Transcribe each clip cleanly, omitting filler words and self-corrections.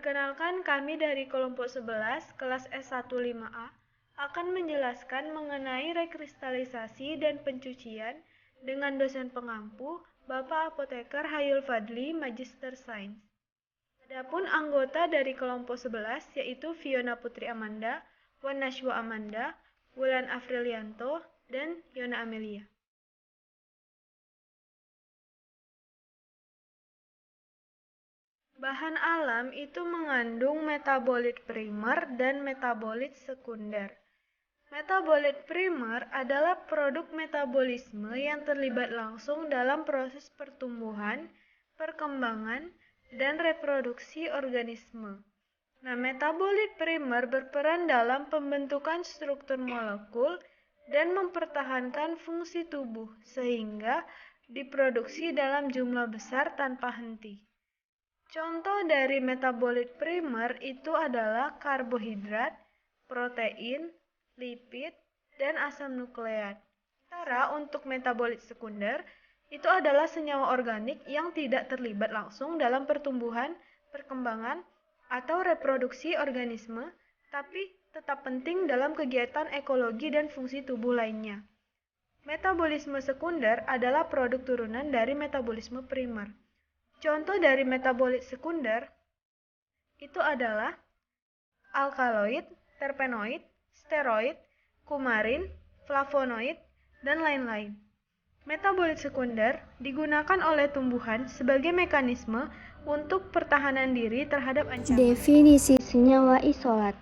Perkenalkan, kami dari kelompok 11, kelas S15A, akan menjelaskan mengenai rekristalisasi dan pencucian dengan dosen pengampu, Bapak Apoteker Hayul Fadli, Magister Sains. Adapun anggota dari kelompok 11 yaitu Fiona Putri Amanda, Wan Nashwa Amanda, Wulan Afrilianto, dan Yona Amelia. Bahan alam itu mengandung metabolit primer dan metabolit sekunder. Metabolit primer adalah produk metabolisme yang terlibat langsung dalam proses pertumbuhan, perkembangan, dan reproduksi organisme. Nah, metabolit primer berperan dalam pembentukan struktur molekul dan mempertahankan fungsi tubuh sehingga diproduksi dalam jumlah besar tanpa henti. Contoh dari metabolit primer itu adalah karbohidrat, protein, lipid, dan asam nukleat. Sementara untuk metabolit sekunder, itu adalah senyawa organik yang tidak terlibat langsung dalam pertumbuhan, perkembangan, atau reproduksi organisme, tapi tetap penting dalam kegiatan ekologi dan fungsi tubuh lainnya. Metabolisme sekunder adalah produk turunan dari metabolisme primer. Contoh dari metabolit sekunder itu adalah alkaloid, terpenoid, steroid, kumarin, flavonoid, dan lain-lain. Metabolit sekunder digunakan oleh tumbuhan sebagai mekanisme untuk pertahanan diri terhadap ancaman. Definisi senyawa isolat.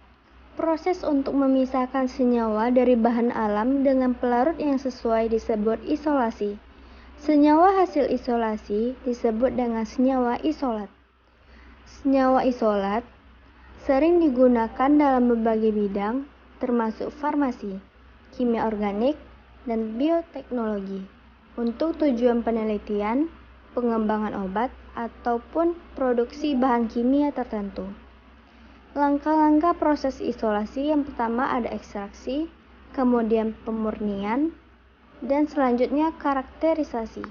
Proses untuk memisahkan senyawa dari bahan alam dengan pelarut yang sesuai disebut isolasi. Senyawa hasil isolasi disebut dengan senyawa isolat. Senyawa isolat sering digunakan dalam berbagai bidang, termasuk farmasi, kimia organik, dan bioteknologi, untuk tujuan penelitian, pengembangan obat, ataupun produksi bahan kimia tertentu. Langkah-langkah proses isolasi yang pertama ada ekstraksi, kemudian pemurnian, dan selanjutnya karakterisasi.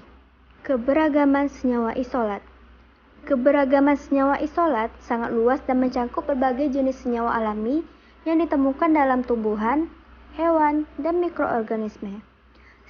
Keberagaman senyawa isolat. Keberagaman senyawa isolat sangat luas dan mencakup berbagai jenis senyawa alami yang ditemukan dalam tumbuhan, hewan, dan mikroorganisme.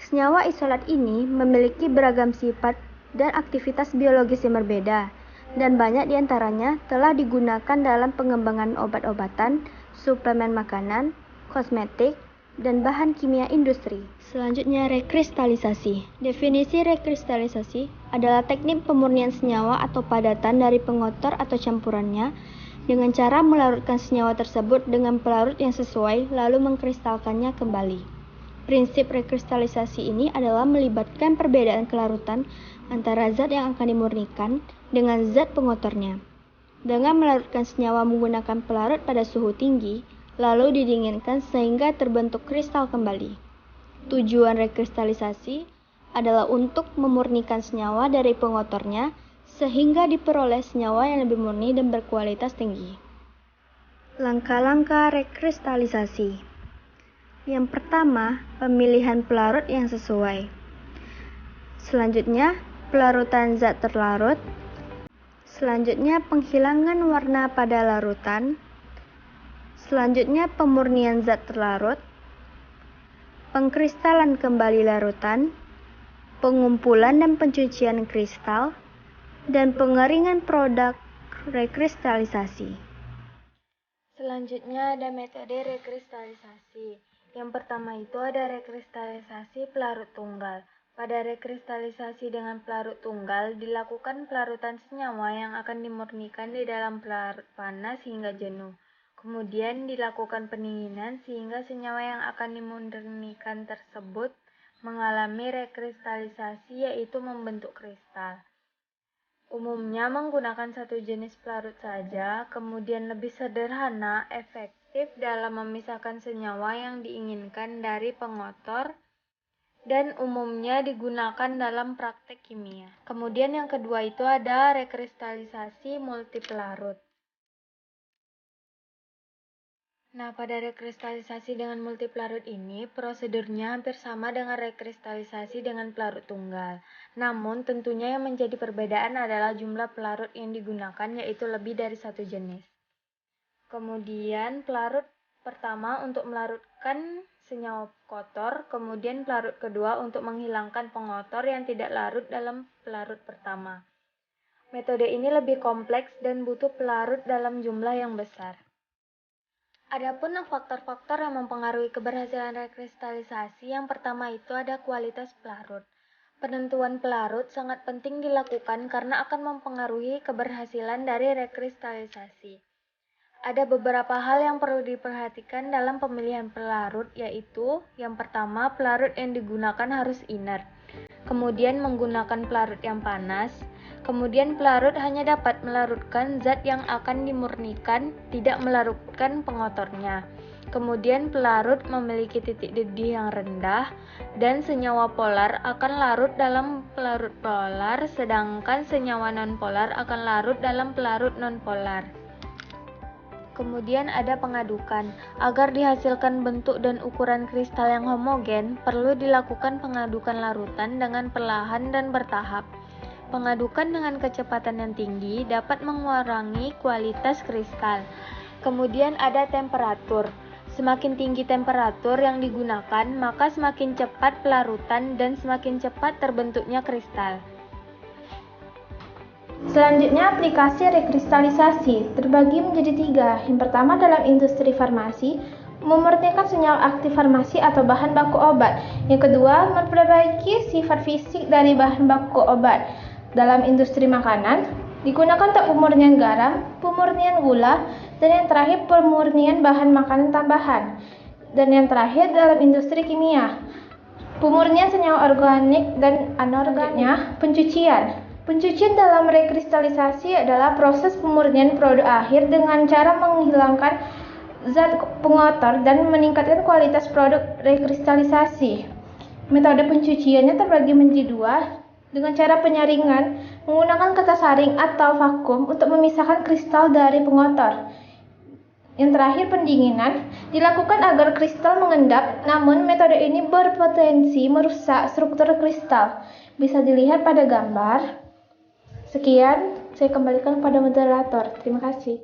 Senyawa isolat ini memiliki beragam sifat dan aktivitas biologis yang berbeda, dan banyak diantaranya telah digunakan dalam pengembangan obat-obatan, suplemen makanan, kosmetik, dan bahan kimia industri. Selanjutnya, rekristalisasi. Definisi rekristalisasi adalah teknik pemurnian senyawa atau padatan dari pengotor atau campurannya dengan cara melarutkan senyawa tersebut dengan pelarut yang sesuai lalu mengkristalkannya kembali. Prinsip rekristalisasi ini adalah melibatkan perbedaan kelarutan antara zat yang akan dimurnikan dengan zat pengotornya. Dengan melarutkan senyawa menggunakan pelarut pada suhu tinggi, lalu didinginkan sehingga terbentuk kristal kembali. Tujuan rekristalisasi adalah untuk memurnikan senyawa dari pengotornya sehingga diperoleh senyawa yang lebih murni dan berkualitas tinggi. Langkah-langkah rekristalisasi. Yang pertama, pemilihan pelarut yang sesuai. Selanjutnya, pelarutan zat terlarut. Selanjutnya, penghilangan warna pada larutan. Selanjutnya, pemurnian zat terlarut, pengkristalan kembali larutan, pengumpulan dan pencucian kristal, dan pengeringan produk rekristalisasi. Selanjutnya ada metode rekristalisasi. Yang pertama itu ada rekristalisasi pelarut tunggal. Pada rekristalisasi dengan pelarut tunggal, dilakukan pelarutan senyawa yang akan dimurnikan di dalam pelarut panas hingga jenuh. Kemudian dilakukan pendinginan sehingga senyawa yang akan dimurnikan tersebut mengalami rekristalisasi yaitu membentuk kristal. Umumnya menggunakan satu jenis pelarut saja, kemudian lebih sederhana, efektif dalam memisahkan senyawa yang diinginkan dari pengotor, dan umumnya digunakan dalam praktek kimia. Kemudian yang kedua itu ada rekristalisasi multipelarut. Nah, pada rekristalisasi dengan multipelarut ini, prosedurnya hampir sama dengan rekristalisasi dengan pelarut tunggal. Namun, tentunya yang menjadi perbedaan adalah jumlah pelarut yang digunakan, yaitu lebih dari satu jenis. Kemudian pelarut pertama untuk melarutkan senyawa kotor, kemudian pelarut kedua untuk menghilangkan pengotor yang tidak larut dalam pelarut pertama. Metode ini lebih kompleks dan butuh pelarut dalam jumlah yang besar. Adapun faktor-faktor yang mempengaruhi keberhasilan rekristalisasi, yang pertama itu ada kualitas pelarut. Penentuan pelarut sangat penting dilakukan karena akan mempengaruhi keberhasilan dari rekristalisasi. Ada beberapa hal yang perlu diperhatikan dalam pemilihan pelarut, yaitu yang pertama, pelarut yang digunakan harus inert. Kemudian menggunakan pelarut yang panas. Kemudian pelarut hanya dapat melarutkan zat yang akan dimurnikan, tidak melarutkan pengotornya. Kemudian pelarut memiliki titik didih yang rendah dan senyawa polar akan larut dalam pelarut polar, sedangkan senyawa nonpolar akan larut dalam pelarut nonpolar. Kemudian ada pengadukan. Agar dihasilkan bentuk dan ukuran kristal yang homogen, perlu dilakukan pengadukan larutan dengan perlahan dan bertahap. Pengadukan dengan kecepatan yang tinggi dapat mengurangi kualitas kristal. Kemudian ada temperatur. Semakin tinggi temperatur yang digunakan, maka semakin cepat pelarutan dan semakin cepat terbentuknya kristal. Selanjutnya, aplikasi rekristalisasi terbagi menjadi 3. Yang pertama, dalam industri farmasi, memurnikan senyawa aktif farmasi atau bahan baku obat. Yang kedua, memperbaiki sifat fisik dari bahan baku obat. Dalam industri makanan, digunakan untuk pemurnian garam, pemurnian gula, dan yang terakhir pemurnian bahan makanan tambahan. Dan yang terakhir dalam industri kimia, pemurnian senyawa organik dan anorganiknya, pencucian. Pencucian dalam rekristalisasi adalah proses pemurnian produk akhir dengan cara menghilangkan zat pengotor dan meningkatkan kualitas produk rekristalisasi. Metode pencuciannya terbagi menjadi 2, dengan cara penyaringan menggunakan kertas saring atau vakum untuk memisahkan kristal dari pengotor. Yang terakhir, pendinginan dilakukan agar kristal mengendap, namun metode ini berpotensi merusak struktur kristal. Bisa dilihat pada gambar. Sekian, saya kembalikan pada moderator. Terima kasih.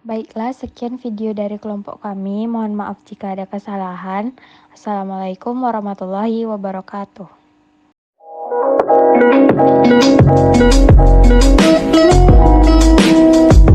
Baiklah, sekian video dari kelompok kami. Mohon maaf jika ada kesalahan. Assalamualaikum warahmatullahi wabarakatuh. Thank you.